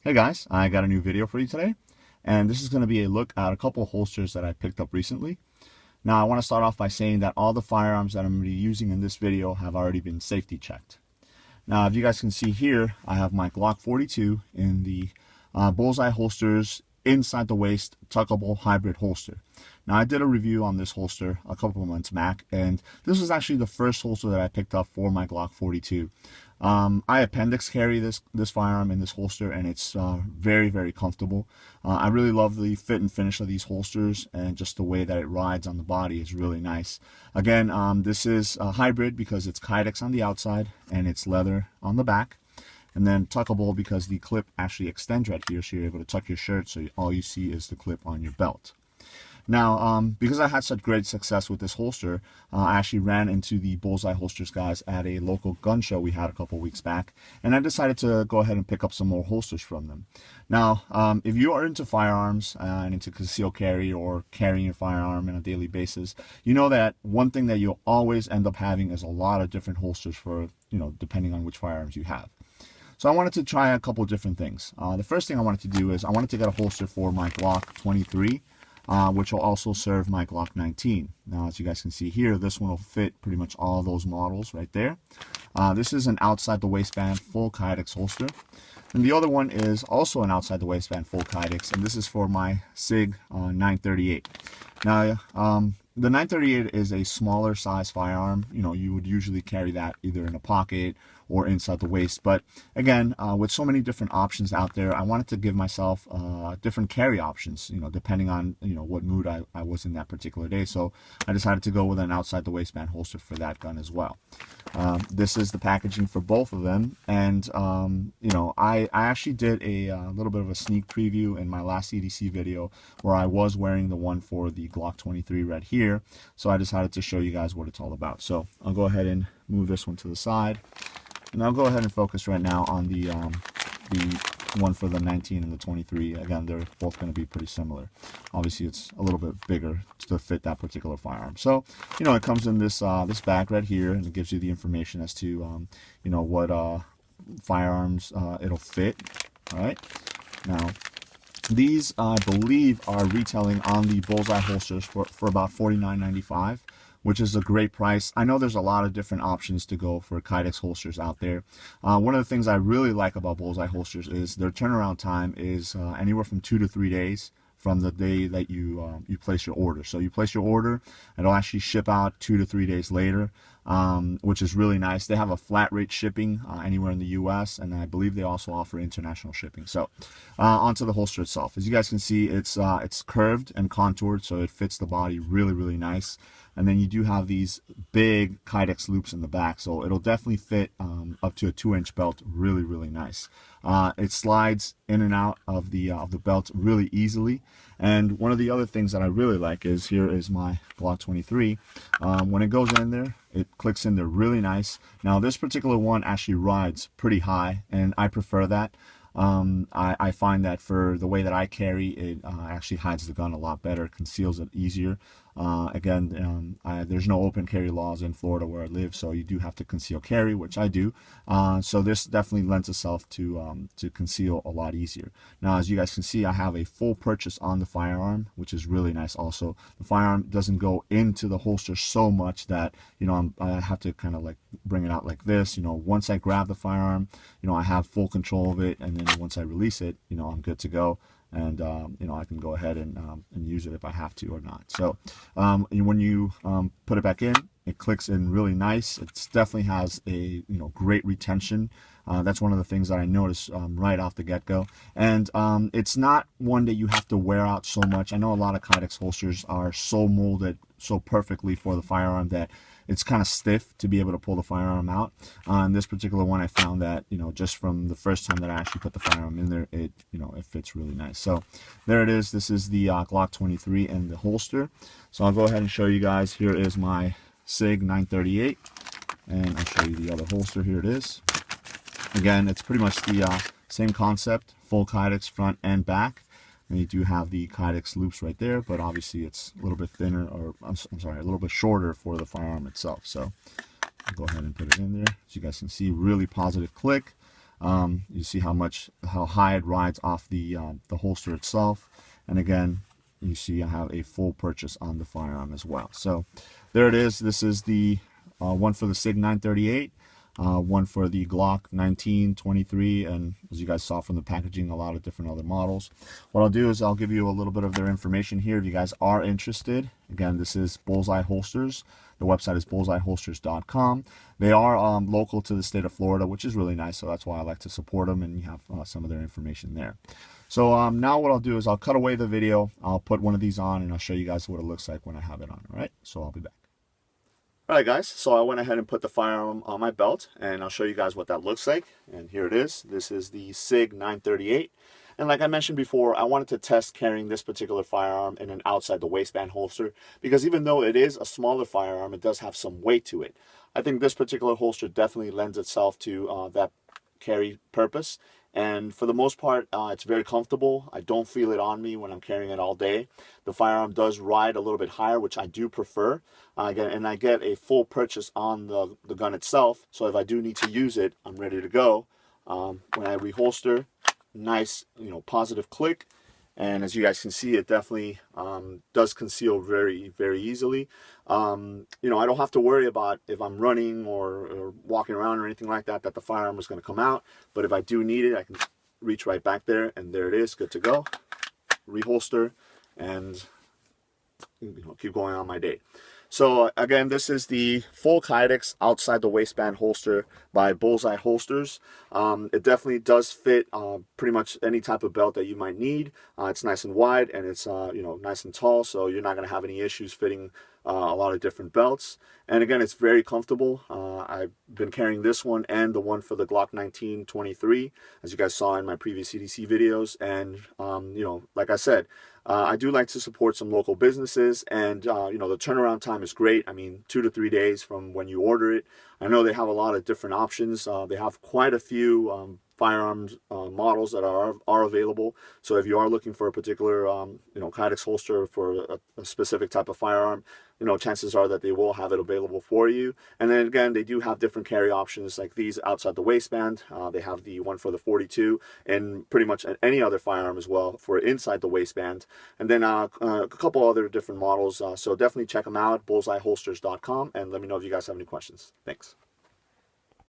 Hey guys, I got a new video for you today, and this is going to be a look at a couple of holsters that I picked up recently. Now I want to start off by saying that all the firearms that I'm going to be using in this video have already been safety checked. Now, if you guys can see here, I have my Glock 42 in the Bullseye Holsters inside the waist tuckable hybrid holster. Now I did a review on this holster a couple of months back, and this was actually the first holster that I picked up for my Glock 42. I appendix carry this firearm in this holster, and it's very comfortable. I really love the fit and finish of these holsters, and just the way that it rides on the body is really nice. Again, this is a hybrid because it's Kydex on the outside and it's leather on the back. And then tuckable because the clip actually extends right here, so you're able to tuck your shirt, so all you see is the clip on your belt. Now, because I had such great success with this holster, I actually ran into the Bullseye Holsters guys at a local gun show we had a couple weeks back, and I decided to go ahead and pick up some more holsters from them. Now, if you are into firearms and into concealed carry or carrying your firearm on a daily basis, you know that one thing that you'll always end up having is a lot of different holsters for, depending on which firearms you have. So I wanted to try a couple different things. The first thing I wanted to do is I wanted to get a holster for my Glock 23, which will also serve my Glock 19. Now, as you guys can see here, this one will fit pretty much all those models right there. This is an outside the waistband full Kydex holster. And the other one is also an outside the waistband full Kydex, and this is for my SIG 938. Now, the 938 is a smaller size firearm. You would usually carry that either in a pocket or inside the waist. But again, with so many different options out there, I wanted to give myself different carry options, depending on, what mood I was in that particular day. So I decided to go with an outside the waistband holster for that gun as well. This is the packaging for both of them. And, I actually did a little bit of a sneak preview in my last EDC video where I was wearing the one for the Glock 23 right here. So I decided to show you guys what it's all about. So I'll go ahead and move this one to the side. And I'll go ahead and focus right now on the one for the 19 and the 23. Again, they're both going to be pretty similar. Obviously, it's a little bit bigger to fit that particular firearm. So, it comes in this this bag right here, and it gives you the information as to what firearms it'll fit. All right. Now, these I believe are retailing on the Bullseye holsters for about $49.95. Which is a great price. I know there's a lot of different options to go for Kydex holsters out there. One of the things I really like about Bullseye holsters is their turnaround time is anywhere from 2 to 3 days from the day that you place your order. So you place your order, it'll actually ship out 2 to 3 days later, which is really nice. They have a flat rate shipping anywhere in the US, and I believe they also offer international shipping. So onto the holster itself. As you guys can see, it's curved and contoured, so it fits the body really nice. And then you do have these big Kydex loops in the back, so it'll definitely fit up to a 2-inch belt really nice. It slides in and out of the belt really easily. And one of the other things that I really like is here is my Glock 23. When it goes in there, it clicks in there really nice. Now this particular one actually rides pretty high, and I prefer that. I find that for the way that I carry, it actually hides the gun a lot better, conceals it easier. There's no open carry laws in Florida where I live, so you do have to conceal carry, which I do. So this definitely lends itself to conceal a lot easier. Now, as you guys can see, I have a full purchase on the firearm, which is really nice. Also, the firearm doesn't go into the holster so much that I have to kind of like bring it out like this. Once I grab the firearm, I have full control of it, and then once I release it, I'm good to go. And I can go ahead and use it if I have to or not. So when you put it back in, it clicks in really nice. It definitely has a great retention. That's one of the things that I noticed right off the get-go. And it's not one that you have to wear out so much. I know a lot of Kydex holsters are so molded so perfectly for the firearm that it's kind of stiff to be able to pull the firearm out. On this particular one, I found that just from the first time that I actually put the firearm in there, it fits really nice. So there it is. This is the Glock 23 and the holster. So I'll go ahead and show you guys. Here is my SIG 938, and I'll show you the other holster. Here it is. Again, it's pretty much the same concept, full Kydex front and back. And you do have the Kydex loops right there, but obviously it's a little bit thinner, or I'm sorry, a little bit shorter for the firearm itself. So I'll go ahead and put it in there. As you guys can see, really positive click. You see how high it rides off the holster itself. And again, you see I have a full purchase on the firearm as well. So there it is. This is the one for the SIG 938, one for the Glock 1923, and as you guys saw from the packaging, a lot of different other models. What I'll do is I'll give you a little bit of their information here if you guys are interested. Again, this is Bullseye Holsters. The website is bullseyeholsters.com. They are local to the state of Florida, which is really nice, so that's why I like to support them, and you have some of their information there. So now what I'll do is I'll cut away the video, I'll put one of these on, and I'll show you guys what it looks like when I have it on. All right, so I'll be back. Alright guys, so I went ahead and put the firearm on my belt, and I'll show you guys what that looks like. And here it is. This is the SIG 938. And like I mentioned before, I wanted to test carrying this particular firearm in an outside the waistband holster, because even though it is a smaller firearm, it does have some weight to it. I think this particular holster definitely lends itself to that carry purpose. And for the most part, it's very comfortable. I don't feel it on me when I'm carrying it all day. The firearm does ride a little bit higher, which I do prefer. And I get a full purchase on the gun itself. So if I do need to use it, I'm ready to go. When I reholster, nice, positive click. And as you guys can see, it definitely does conceal very, very easily. I don't have to worry about if I'm running or walking around or anything like that, that the firearm is going to come out. But if I do need it, I can reach right back there, and there it is, good to go. Reholster, and keep going on my day. So again, this is the full Kydex outside the waistband holster by Bullseye Holsters. It definitely does fit pretty much any type of belt that you might need. It's nice and wide, and it's nice and tall, so you're not going to have any issues fitting a lot of different belts. And again, it's very comfortable. I've been carrying this one and the one for the Glock 1923, as you guys saw in my previous CDC videos. And like I said, I do like to support some local businesses, and the turnaround time is great. I mean, 2 to 3 days from when you order it. I know they have a lot of different options. They have quite a few firearms models that are available. So if you are looking for a particular Kydex holster for a specific type of firearm, chances are that they will have it available for you. And then again, they do have different carry options like these outside the waistband. They have the one for the 42 and pretty much any other firearm as well for inside the waistband. And then a couple other different models. So definitely check them out, bullseyeholsters.com, and let me know if you guys have any questions. Thanks.